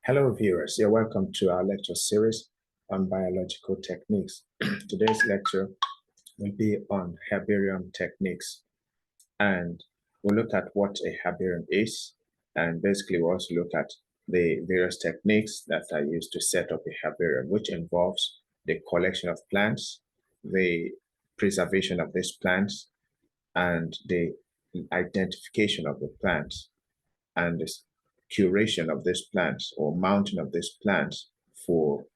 Hello viewers, you're welcome to our lecture series on biological techniques. Today's lecture will be on herbarium techniques, and we'll look at what a herbarium is, and basically we'll also look at the various techniques that are used to set up a herbarium, which involves the collection of plants, the preservation of these plants, and the identification of the plants, and the curation of these plants or mounting of these plants for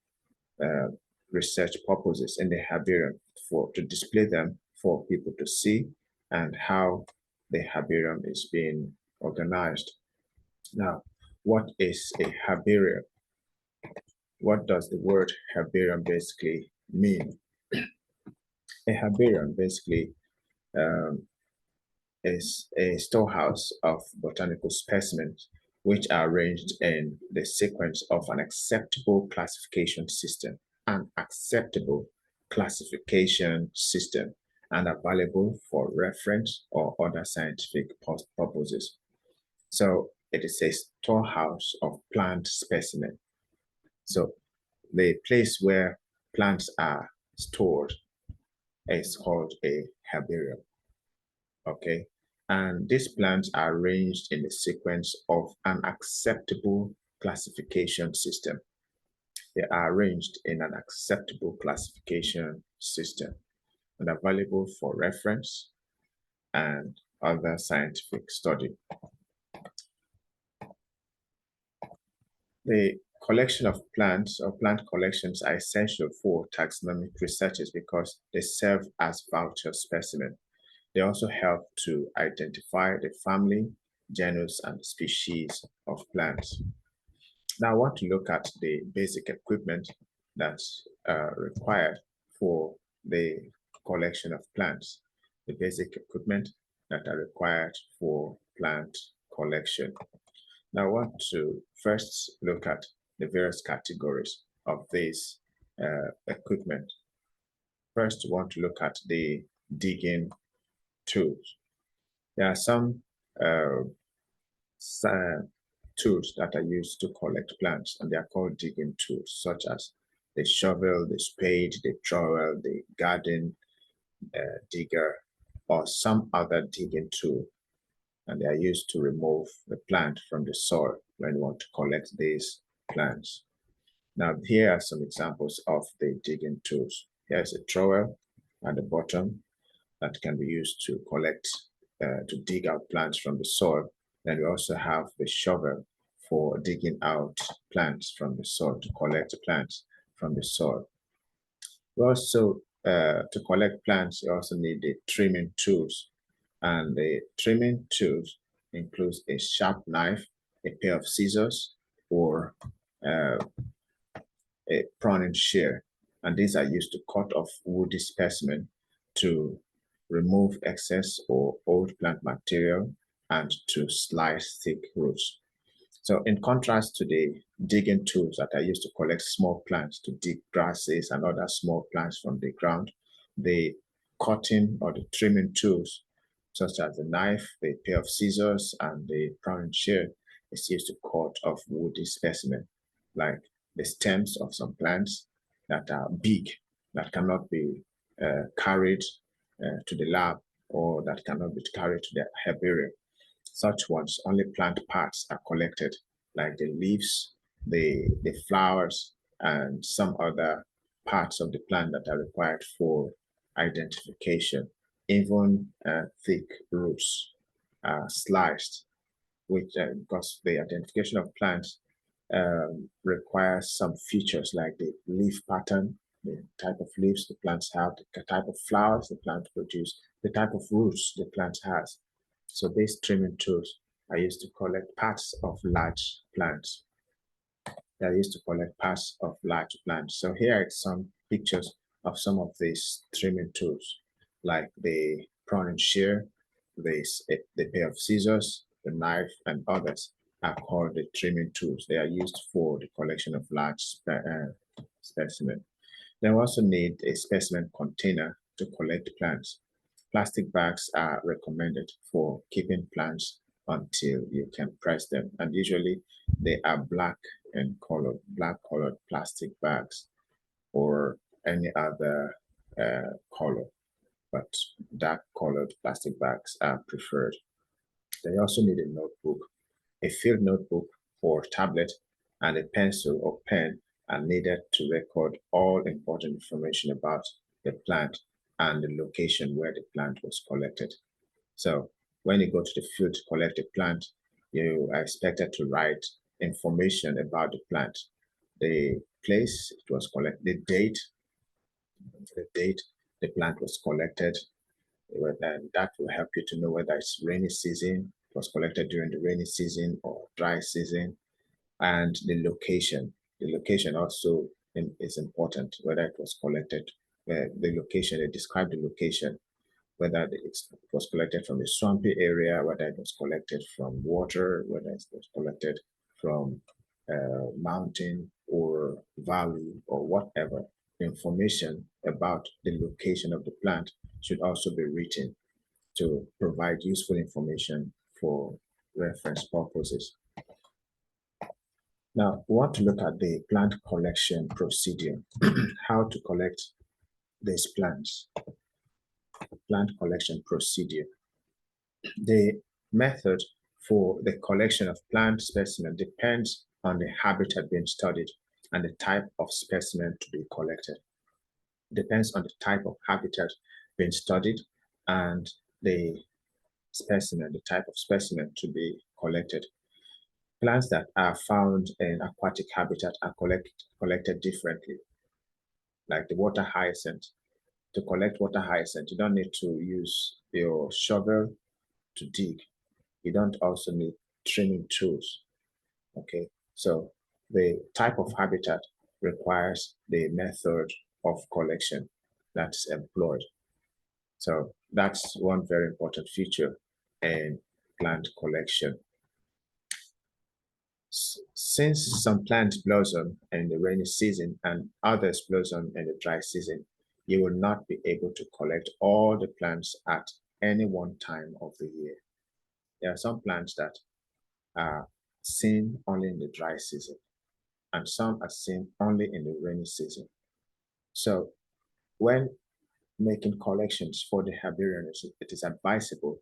uh, research purposes in the herbarium to display them for people to see, and how the herbarium is being organized. Now, what is a herbarium? What does the word herbarium basically mean? A herbarium basically is a storehouse of botanical specimens which are arranged in the sequence of an acceptable classification system, and available for reference or other scientific purposes. So it is a storehouse of plant specimen. So the place where plants are stored is called a herbarium. Okay, and these plants are arranged in the sequence of an acceptable classification system. They are arranged in an acceptable classification system and available for reference and other scientific study. The collection of plants or plant collections are essential for taxonomic researches because they serve as voucher specimens. They also help to identify the family, genus, and species of plants. Now, I want to look at the basic equipment that's required for the collection of plants, the basic equipment that are required for plant collection. Now, I want to first look at the various categories of this equipment. First, we want to look at the digging tools. There are some tools that are used to collect plants, and they are called digging tools, such as the shovel, the spade, the trowel, the garden digger, or some other digging tool. And they are used to remove the plant from the soil when you want to collect these plants. Now, here are some examples of the digging tools. Here's a trowel at the bottom that can be used to collect, to dig out plants from the soil. Then we also have the shovel for digging out plants from the soil, to collect plants from the soil. We also, to collect plants, you also need the trimming tools. And the trimming tools includes a sharp knife, a pair of scissors, or a pruning shear. And these are used to cut off woody specimen to remove excess or old plant material and to slice thick roots. So in contrast to the digging tools that are used to collect small plants, to dig grasses and other small plants from the ground, the cutting or the trimming tools, such as the knife, the pair of scissors, and the pruning shear, is used to cut off woody specimen, like the stems of some plants that are big, that cannot be carried to the lab, or that cannot be carried to the herbarium. Such ones, only plant parts are collected, like the leaves, the flowers, and some other parts of the plant that are required for identification. Even thick roots are sliced, which because the identification of plants requires some features like the leaf pattern, the type of leaves the plants have, the type of flowers the plant produce, the type of roots the plant has. So these trimming tools are used to collect parts of large plants. They are used to collect parts of large plants. So here are some pictures of some of these trimming tools, like the pruning shear, the pair of scissors, the knife, and others are called the trimming tools. They are used for the collection of large specimen. They also need a specimen container to collect plants. Plastic bags are recommended for keeping plants until you can press them. And usually they are black colored plastic bags or any other color, but dark colored plastic bags are preferred. They also need a notebook, a field notebook or tablet, and a pencil or pen are needed to record all important information about the plant and the location where the plant was collected. So when you go to the field to collect a plant, you are expected to write information about the plant, the place it was collected, the date the plant was collected, and that will help you to know whether it's rainy season, it was collected during the rainy season or dry season, and the location. The location also is important, whether it was collected, the location, they describe the location, whether it was collected from a swampy area, whether it was collected from water, whether it was collected from mountain or valley or whatever. Information about the location of the plant should also be written to provide useful information for reference purposes. Now, we want to look at the plant collection procedure, how to collect these plants. Plant collection procedure. The method for the collection of plant specimen depends on the habitat being studied and the type of specimen to be collected. Depends on the type of habitat being studied and the specimen, the type of specimen to be collected. Plants that are found in aquatic habitat are collected differently, like the water hyacinth. To collect water hyacinth, you don't need to use your shovel to dig. You don't also need trimming tools. Okay, so the type of habitat requires the method of collection that's employed. So that's one very important feature in plant collection. Since some plants blossom in the rainy season and others blossom in the dry season, you will not be able to collect all the plants at any one time of the year. There are some plants that are seen only in the dry season, and some are seen only in the rainy season. So when making collections for the herbarium, it is advisable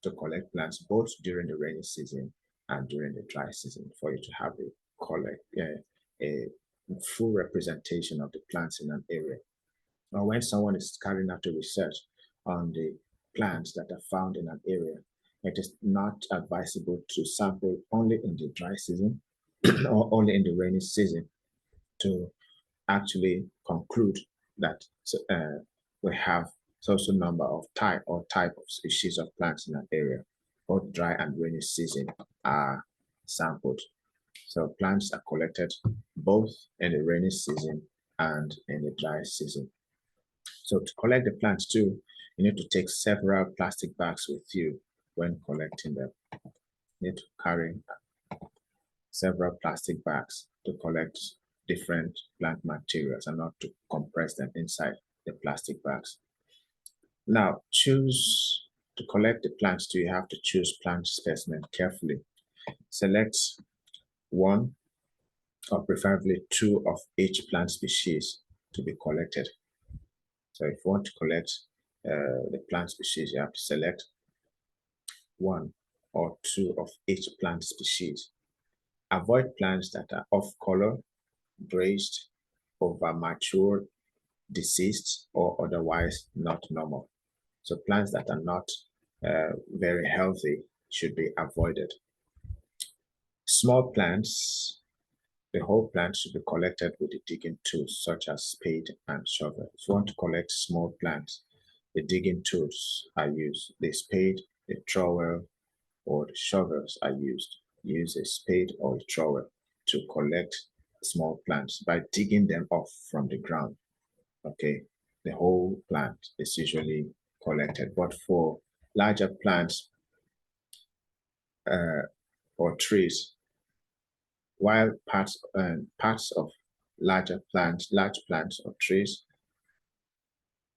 to collect plants both during the rainy season and during the dry season for you to have a full representation of the plants in an area. Or when someone is carrying out a research on the plants that are found in an area, it is not advisable to sample only in the dry season or only in the rainy season to actually conclude that we have social number of type of species of plants in an area. Both dry and rainy season are sampled. So plants are collected both in the rainy season and in the dry season. So to collect the plants too, you need to take several plastic bags with you when collecting them. You need to carry several plastic bags to collect different plant materials and not to compress them inside the plastic bags. Now, to collect the plants too, you have to choose plant specimen carefully. Select one or preferably two of each plant species to be collected. So if you want to collect the plant species, you have to select one or two of each plant species. Avoid plants that are off color, grazed, over mature, deceased, or otherwise not normal. So plants that are not very healthy should be avoided. Small plants, the whole plant should be collected with the digging tools such as spade and shovel. If you want to collect small plants, the digging tools are used. The spade, the trowel, or the shovels are used. Use a spade or a trowel to collect small plants by digging them off from the ground. Okay, the whole plant is usually collected, but for larger plants or trees, while parts of large plants or trees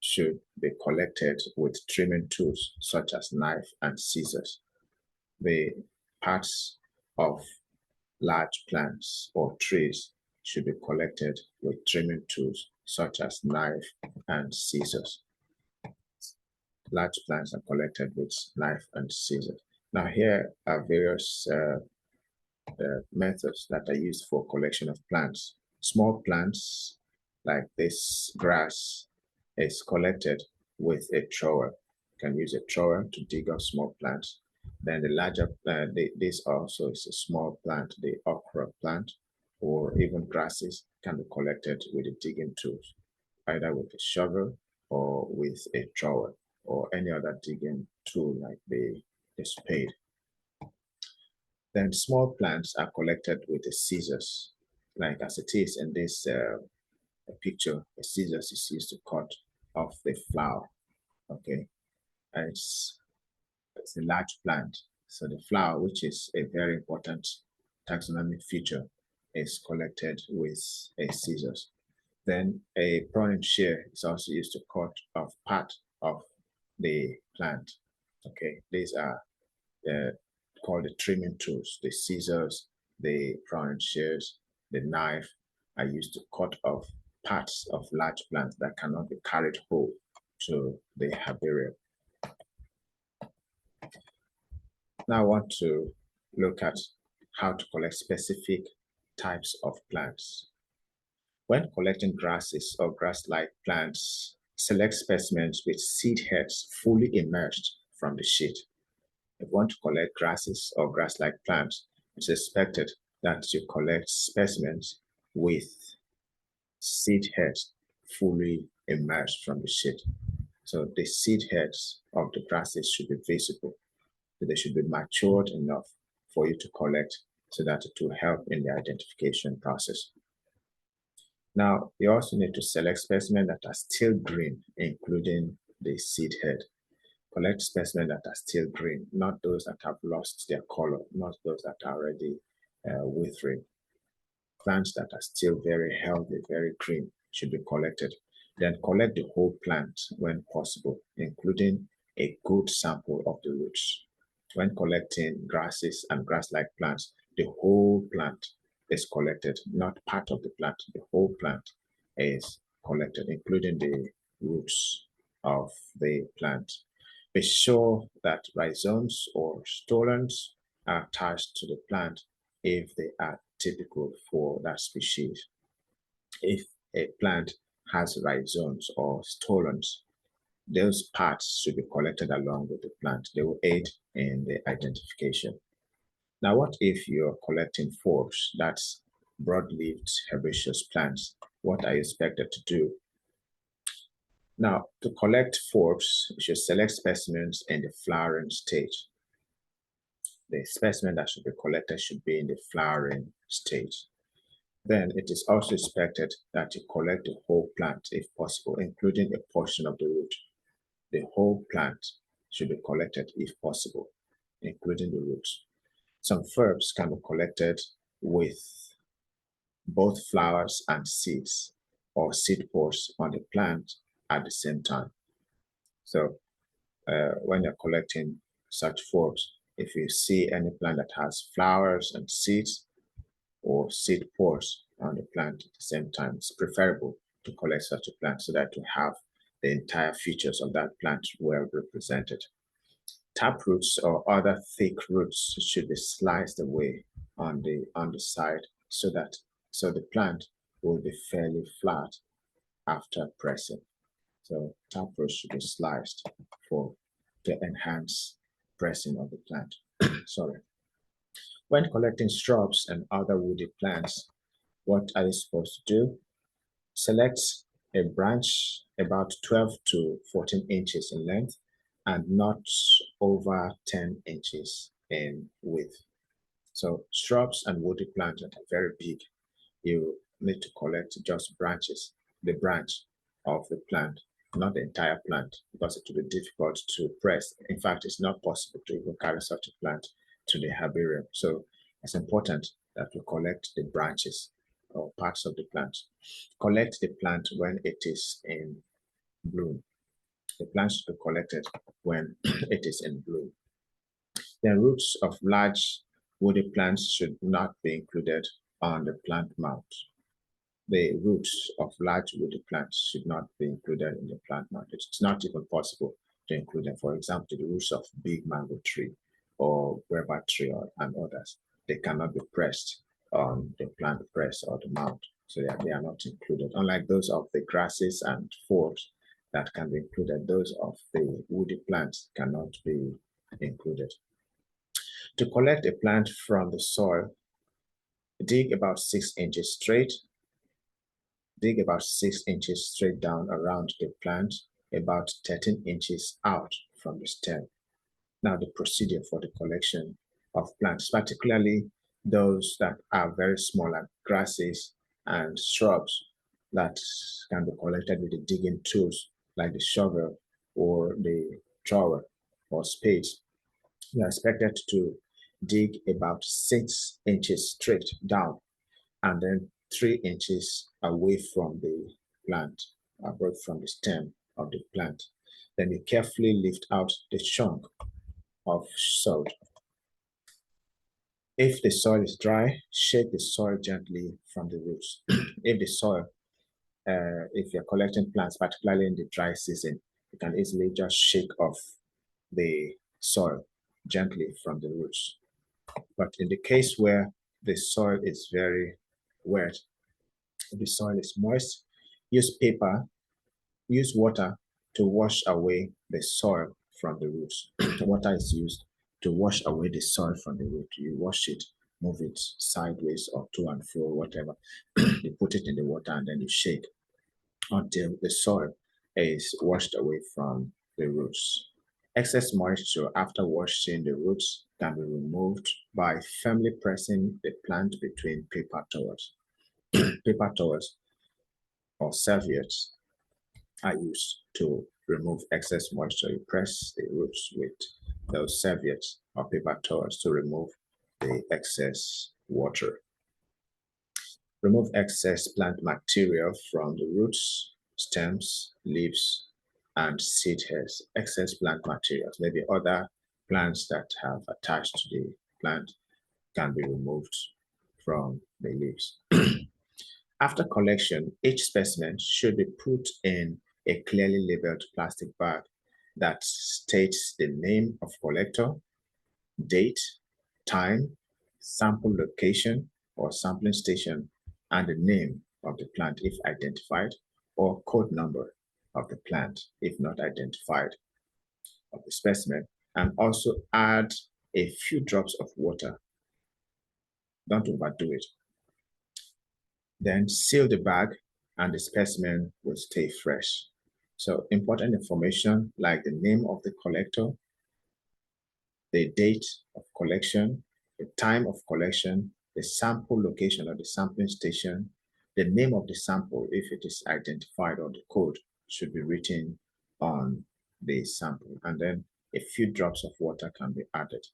should be collected with trimming tools such as knife and scissors. The parts of large plants or trees should be collected with trimming tools such as knife and scissors. Large plants are collected with knife and scissors. Now here are various methods that are used for collection of plants. Small plants like this grass is collected with a trowel. You can use a trowel to dig up small plants. Then the larger plant, this also is a small plant, the okra plant, or even grasses can be collected with a digging tools, either with a shovel or with a trowel or any other digging tool like the spade. Then small plants are collected with the scissors, like as it is in this picture. The scissors is used to cut off the flower. Okay, and it's a large plant. So the flower, which is a very important taxonomic feature, is collected with a scissors. Then a pruning shear is also used to cut off part of the plant. Okay, these are called the trimming tools. The scissors, the pruning shears, the knife are used to cut off parts of large plants that cannot be carried whole to the herbarium. Now I want to look at how to collect specific types of plants. When collecting grasses or grass-like plants, select specimens with seed heads fully emerged from the sheet. If you want to collect grasses or grass-like plants, it's expected that you collect specimens with seed heads fully emerged from the sheet. So the seed heads of the grasses should be visible. They should be matured enough for you to collect so that it will help in the identification process. Now, you also need to select specimens that are still green, including the seed head. Collect specimens that are still green, not those that have lost their color, not those that are already withering. Plants that are still very healthy, very green should be collected. Then collect the whole plant when possible, including a good sample of the roots. When collecting grasses and grass-like plants, the whole plant is collected, not part of the plant. The whole plant is collected, including the roots of the plant. Be sure that rhizomes or stolons are attached to the plant if they are typical for that species. If a plant has rhizomes or stolons, those parts should be collected along with the plant. They will aid in the identification. Now, what if you're collecting forbs, that's broad-leaved herbaceous plants? What are you expected to do? Now, to collect forbs, you should select specimens in the flowering stage. The specimen that should be collected should be in the flowering stage. Then it is also expected that you collect the whole plant if possible, including a portion of the root. The whole plant should be collected if possible, including the roots. Some forbs can be collected with both flowers and seeds or seed pods on the plant at the same time. So when you're collecting such forbs, if you see any plant that has flowers and seeds or seed pods on the plant at the same time, it's preferable to collect such a plant so that you have the entire features of that plant well represented. Taproots or other thick roots should be sliced away on the underside so the plant will be fairly flat after pressing. So taproots should be sliced to enhance pressing of the plant. Sorry. When collecting shrubs and other woody plants, what are you supposed to do? Select a branch about 12 to 14 inches in length and not over 10 inches in width. So shrubs and woody plants that are very big, you need to collect just branches, the branch of the plant, not the entire plant, because it will be difficult to press. In fact, it's not possible to even carry such a plant to the herbarium. So it's important that we collect the branches or parts of the plant. Collect the plant when it is in bloom. The plant should be collected when it is in bloom. The roots of large woody plants should not be included on the plant mount. The roots of large woody plants should not be included in the plant mount. It's not even possible to include them. For example, the roots of big mango tree or guava tree and others, they cannot be pressed on the plant press or the mount. So they are not included. Unlike those of the grasses and forbs that can be included, those of the woody plants cannot be included. To collect a plant from the soil, dig about 6 inches straight. Dig about 6 inches straight down around the plant, about 13 inches out from the stem. Now, the procedure for the collection of plants, particularly those that are very small, like grasses and shrubs, that can be collected with the digging tools like the shovel or the trowel or spades. You are expected to dig about 6 inches straight down and then 3 inches away from the plant, away from the stem of the plant. Then you carefully lift out the chunk of soil. If the soil is dry, shake the soil gently from the roots. If the soil, if you're collecting plants, particularly in the dry season, you can easily just shake off the soil gently from the roots. But in the case where the soil is very wet, if the soil is moist, use water to wash away the soil from the roots. Water is used to wash away the soil from the root. You wash it, move it sideways or to and fro, whatever. You put it in the water and then you shake until the soil is washed away from the roots. Excess moisture after washing the roots can be removed by firmly pressing the plant between paper towels. Paper towels or serviettes are used to remove excess moisture. You press the roots with those serviettes or paper towels to remove the excess water. Remove excess plant material from the roots, stems, leaves, and seed heads. Excess plant materials, maybe other plants that have attached to the plant, can be removed from the leaves. After collection, each specimen should be put in a clearly labeled plastic bag that states the name of collector, date, time, sample location or sampling station, and the name of the plant if identified, or code number of the plant if not identified, of the specimen, and also add a few drops of water. Don't overdo it. Then seal the bag and the specimen will stay fresh. So important information like the name of the collector, the date of collection, the time of collection, the sample location or the sampling station, the name of the sample if it is identified, or the code should be written on the sample. And then a few drops of water can be added,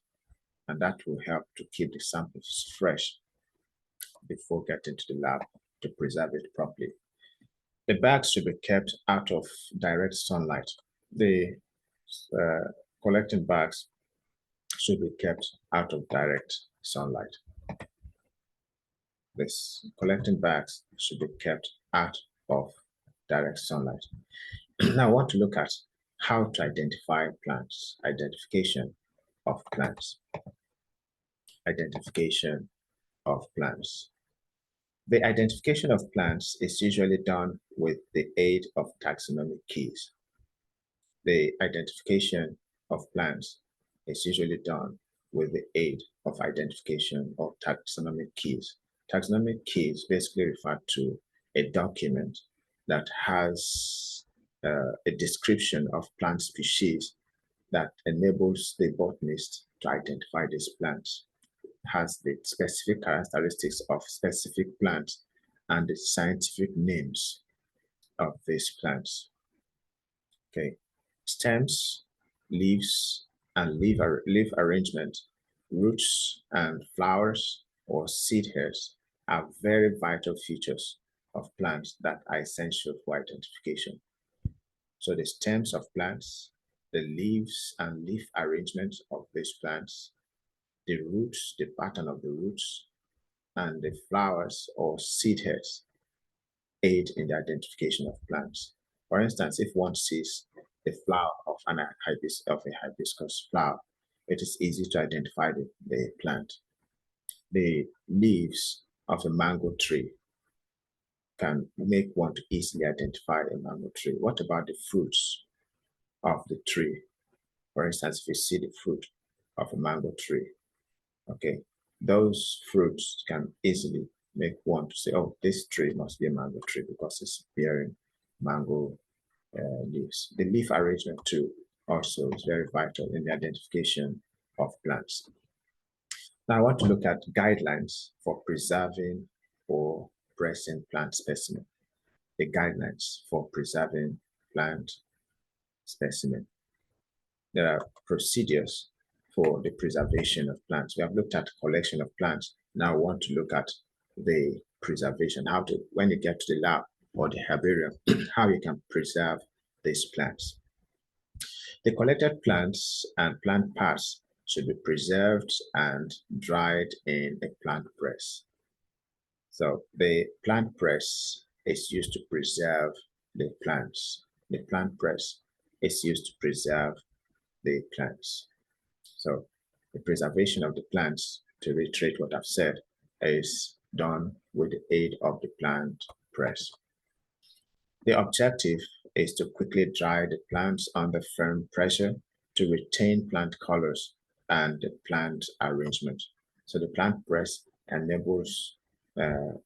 and that will help to keep the samples fresh before getting to the lab to preserve it properly. The bags should be kept out of direct sunlight. The collecting bags should be kept out of direct sunlight. This collecting bags should be kept out of direct sunlight. Now I want to look at how to identify plants, identification of plants. Identification of plants. The identification of plants is usually done with the aid of taxonomic keys. The identification of plants is usually done with the aid of identification of taxonomic keys. Taxonomic keys basically refer to a document that has a description of plant species that enables the botanist to identify these plants, has the specific characteristics of specific plants and the scientific names of these plants. Okay, stems, leaves, and leaf arrangement, roots and flowers or seed heads are very vital features of plants that are essential for identification. So the stems of plants, the leaves and leaf arrangement of these plants, the roots, the pattern of the roots, and the flowers or seed heads aid in the identification of plants. For instance, if one sees the flower of a hibiscus flower, it is easy to identify the plant. The leaves of a mango tree can make one to easily identify a mango tree. What about the fruits of the tree? For instance, if you see the fruit of a mango tree, okay, those fruits can easily make one to say, oh, this tree must be a mango tree because it's bearing mango leaves. The leaf arrangement too also is very vital in the identification of plants. Now I want to look at guidelines for preserving or pressing plant specimen. The guidelines for preserving plant specimen. There are procedures for the preservation of plants. We have looked at collection of plants. Now we want to look at the preservation, how to, when you get to the lab or the herbarium, how you can preserve these plants. The collected plants and plant parts should be preserved and dried in a plant press. So the plant press is used to preserve the plants. The plant press is used to preserve the plants. So the preservation of the plants, to reiterate what I've said, is done with the aid of the plant press. The objective is to quickly dry the plants under firm pressure to retain plant colors and the plant arrangement. So the plant press enables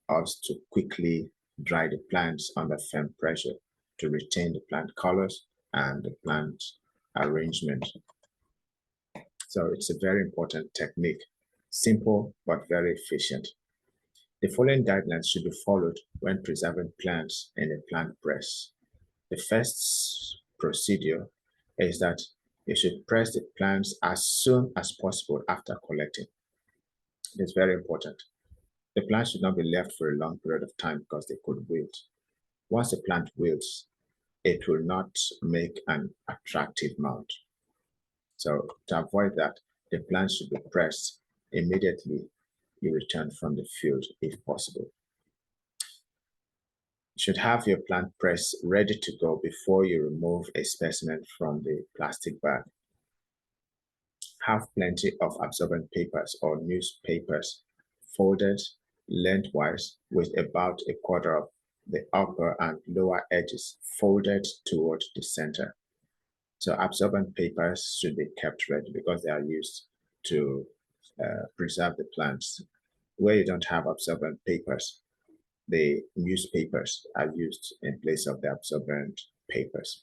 us to quickly dry the plants under firm pressure to retain the plant colors and the plant arrangement. So it's a very important technique, simple but very efficient. The following guidelines should be followed when preserving plants in a plant press. The first procedure is that you should press the plants as soon as possible after collecting. It is very important. The plant should not be left for a long period of time because they could wilt. Once the plant wilts, it will not make an attractive mount. So to avoid that, the plant should be pressed immediately you return from the field if possible. You should have your plant press ready to go before you remove a specimen from the plastic bag. Have plenty of absorbent papers or newspapers folded lengthwise with about a quarter of the upper and lower edges folded towards the center. So absorbent papers should be kept ready because they are used to preserve the plants. Where you don't have absorbent papers, the newspapers are used in place of the absorbent papers.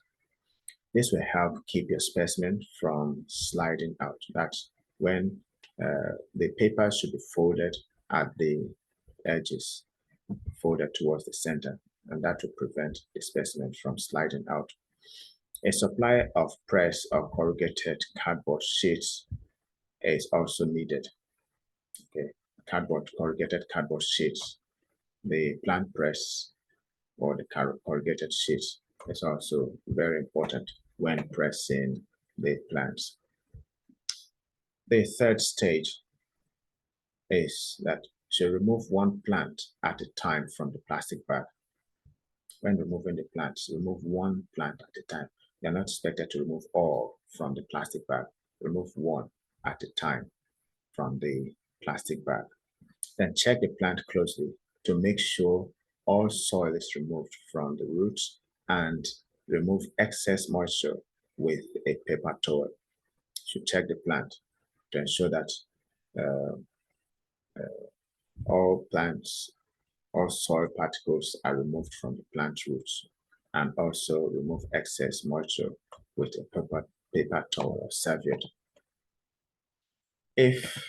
This will help keep your specimen from sliding out. That's when the paper should be folded at the edges, folded towards the center, and that will prevent the specimen from sliding out. A supply of press or corrugated cardboard sheets is also needed. Okay, corrugated cardboard sheets. The plant press or the corrugated sheets is also very important when pressing the plants. The third stage is that you should remove one plant at a time from the plastic bag. When removing the plants, remove one plant at a time. You're not expected to remove all from the plastic bag. Remove one at a time from the plastic bag. Then check the plant closely to make sure all soil is removed from the roots and remove excess moisture with a paper towel. You should check the plant to ensure that all soil particles are removed from the plant roots, and also remove excess moisture with a paper towel or serviette. If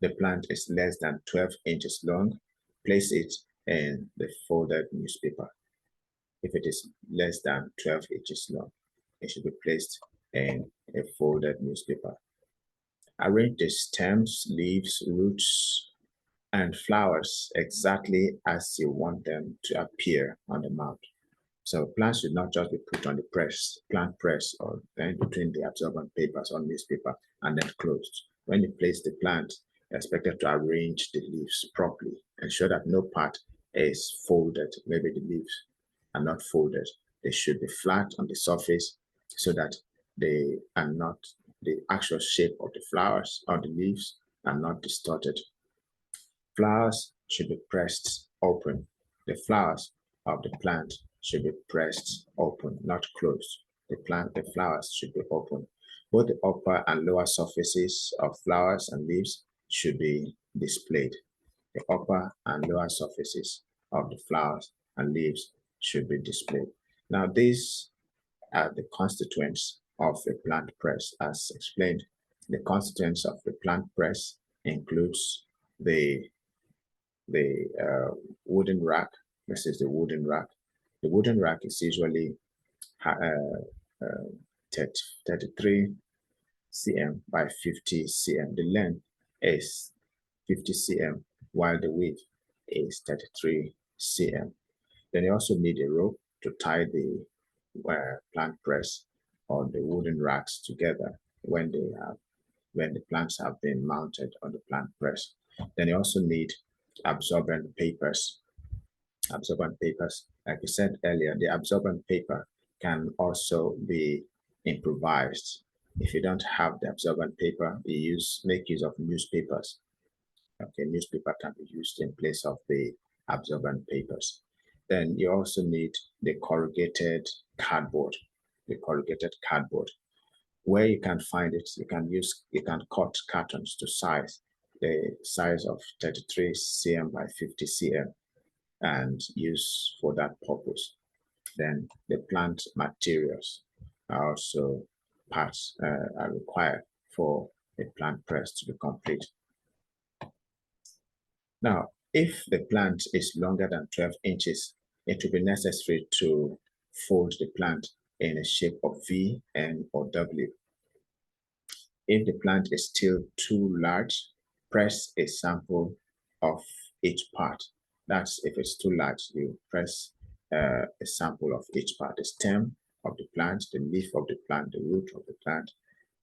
the plant is less than 12 inches long, place it in the folded newspaper. If it is less than 12 inches long, it should be placed in a folded newspaper. Arrange the stems, leaves, roots, and flowers exactly as you want them to appear on the mound. So plants should not just be put on the plant press, or then between the absorbent papers or newspaper and then closed. When you place the plant, expected to arrange the leaves properly, ensure that no part is folded. Maybe the leaves are not folded. They should be flat on the surface so that they are not, the actual shape of the flowers or the leaves are not distorted. Flowers should be pressed open. The flowers of the plant should be pressed open, not closed. The flowers should be open. Both the upper and lower surfaces of flowers and leaves should be displayed. The upper and lower surfaces of the flowers and leaves should be displayed. Now, these are the constituents of a plant press. As explained, the constituents of a plant press includes the wooden rack. This is the wooden rack. The wooden rack is usually 33 cm by 50 cm. The length is 50 cm, while the width is 33 cm. Then you also need a rope to tie the plant press or the wooden racks together when the plants have been mounted on the plant press. Then you also need absorbent papers. Absorbent papers, like we said earlier, the absorbent paper can also be improvised. If you don't have the absorbent paper, make use of newspapers. Okay, newspaper can be used in place of the absorbent papers. Then you also need the corrugated cardboard. The corrugated cardboard. Where you can find it, you can cut cartons to size, the size of 33 cm by 50 cm, and use for that purpose. Then the plant materials are also parts are required for a plant press to be complete. Now, if the plant is longer than 12 inches, it will be necessary to fold the plant in a shape of V, N, or W. If the plant is still too large, press a sample of each part. That's if it's too large, you press a sample of each part, the stem of the plant, the leaf of the plant, the root of the plant,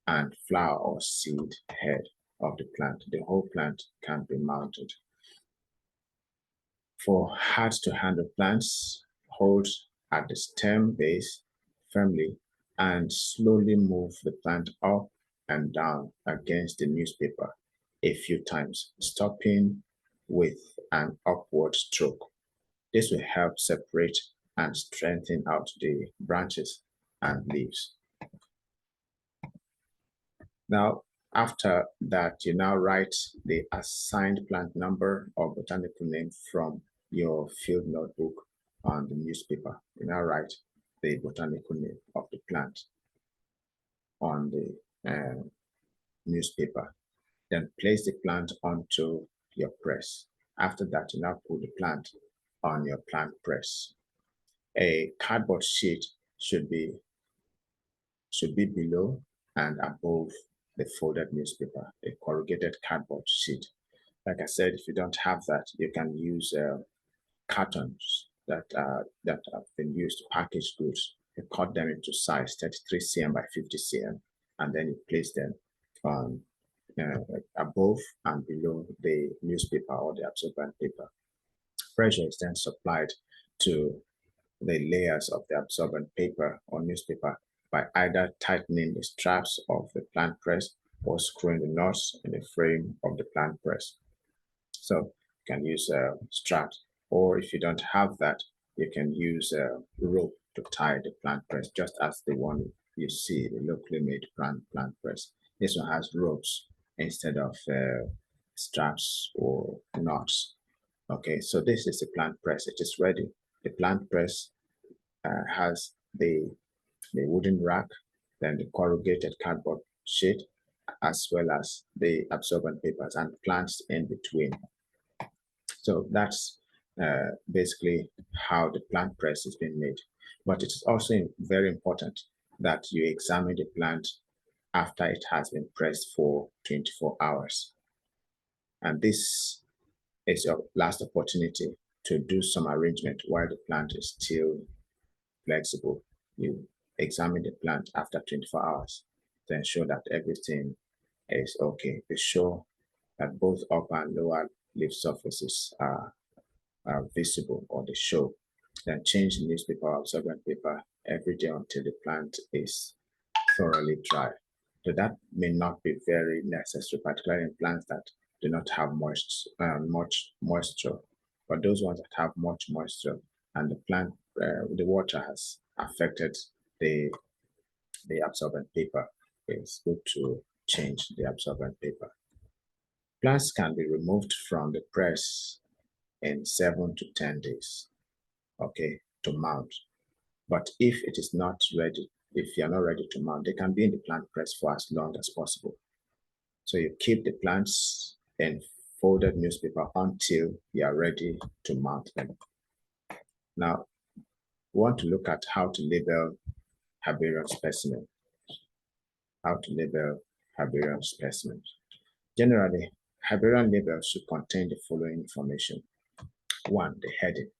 and flower or seed head of the plant. The whole plant can be mounted. For hard-to-handle plants, hold at the stem base firmly and slowly move the plant up and down against the newspaper a few times, stopping with an upward stroke. This will help separate and strengthen out the branches and leaves. Now, after that, you now write the assigned plant number or botanical name from your field notebook on the newspaper. You now write the botanical name of the plant on the newspaper. Then place the plant onto your press. After that, you now put the plant on your plant press. A cardboard sheet should be below and above the folded newspaper, a corrugated cardboard sheet. Like I said, if you don't have that, you can use cartons that have been used to package goods. You cut them into size 33 cm by 50 cm, and then you place them on above and below the newspaper or the absorbent paper. Pressure is then supplied to the layers of the absorbent paper or newspaper by either tightening the straps of the plant press or screwing the nuts in the frame of the plant press. So you can use straps, or if you don't have that, you can use a rope to tie the plant press, just as the one you see, the locally made plant press. This one has ropes instead of straps or knots. Okay, so this is the plant press. It is ready. The plant press has the wooden rack, then the corrugated cardboard sheet, as well as the absorbent papers and plants in between. So that's basically how the plant press is being made. But it is also very important that you examine the plant after it has been pressed for 24 hours. And this is your last opportunity to do some arrangement while the plant is still flexible. You examine the plant after 24 hours to ensure that everything is okay. Be sure that both upper and lower leaf surfaces are visible or they show. Then change the newspaper or absorbent paper every day until the plant is thoroughly dry. So that may not be very necessary, particularly in plants that do not have much moisture. But those ones that have much moisture and the plant, the water has affected the absorbent paper, it's good to change the absorbent paper. Plants can be removed from the press in 7 to 10 days, okay, to mount. But if it is not ready, if you're not ready to mount, they can be in the plant press for as long as possible. So you keep the plants in folded newspaper until you are ready to mount them. Now, we want to look at how to label herbarium specimen. How to label herbarium specimens. Generally, herbarium labels should contain the following information. 1, the heading.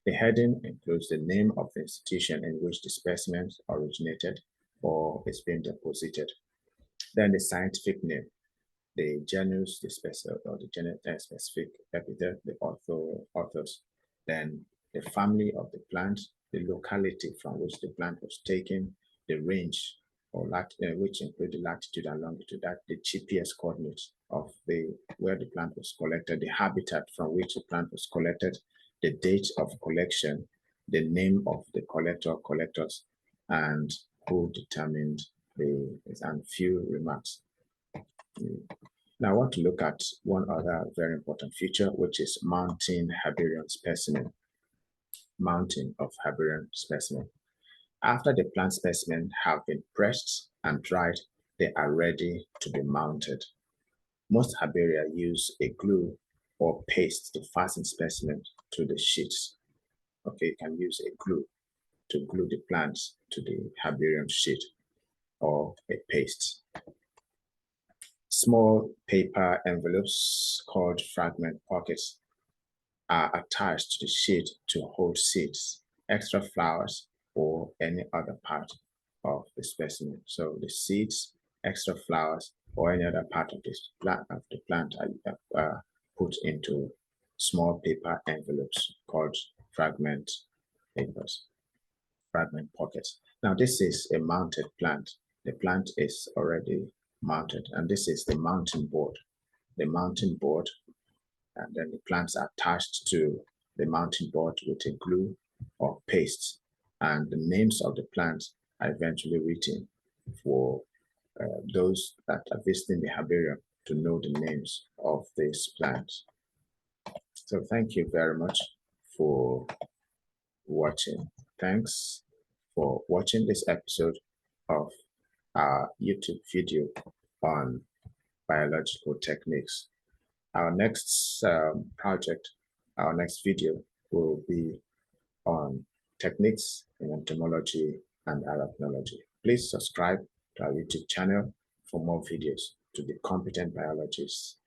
The heading includes the name of the institution in which the specimen originated or is being deposited. Then the scientific name, the genus, the specific epithet, the authors. Then the family of the plant, the locality from which the plant was taken, the range, or which include the latitude and longitude, that the GPS coordinates of where the plant was collected, the habitat from which the plant was collected, the date of collection, the name of the collector or collectors, and who determined and few remarks. Now I want to look at one other very important feature, which is mounting herbarium specimen. Mounting of herbarium specimen. After the plant specimen have been pressed and dried, they are ready to be mounted. Most herbaria use a glue or paste to fasten specimen to the sheets. Okay, you can use a glue to glue the plants to the herbarium sheet or a paste. Small paper envelopes called fragment pockets are attached to the sheet to hold seeds, extra flowers, or any other part of the specimen. So the seeds, extra flowers, or any other part of this plant are put into small paper envelopes called fragment papers, fragment pockets. Now this is a mounted plant. The plant is already mounted, and this is the mounting board. The mounting board, and then the plants are attached to the mounting board with a glue or paste, and the names of the plants are eventually written for those that are visiting the herbarium to know the names of these plants. So thank you very much for watching. Thanks for watching this episode of our YouTube video on biological techniques. Our next project, our next video will be on techniques in entomology and arachnology. Please subscribe to our YouTube channel for more videos to be competent biologists.